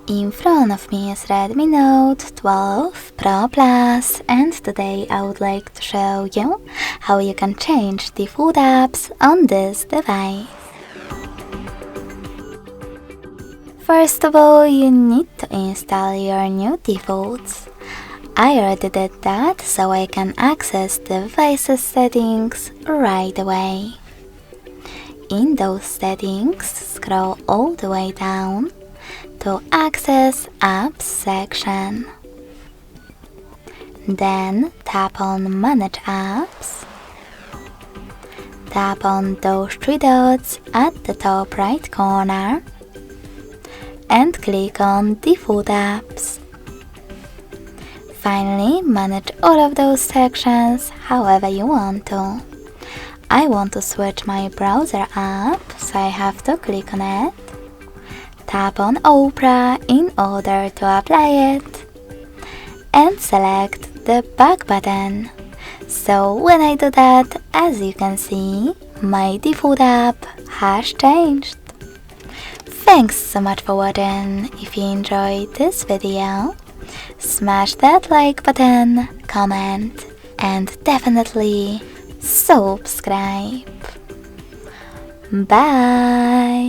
In front of me is Redmi Note 12 Pro Plus, and today I would like to show you how you can change default apps on this device. First of all, you need to install your new defaults. I already did that, so I can access devices settings right away. In those settings, scroll all the way down to access apps section. Then tap on manage apps. Tap on those three dots at the top right corner and click on default apps. Finally, manage all of those sections however you want to. I want to switch my browser app, so I have to click on it. Tap on Opera in order to apply it and select the back button. So when I do that, as you can see, my default app has changed. Thanks so much for watching. If you enjoyed this video, smash that like button, comment, and definitely subscribe. Bye!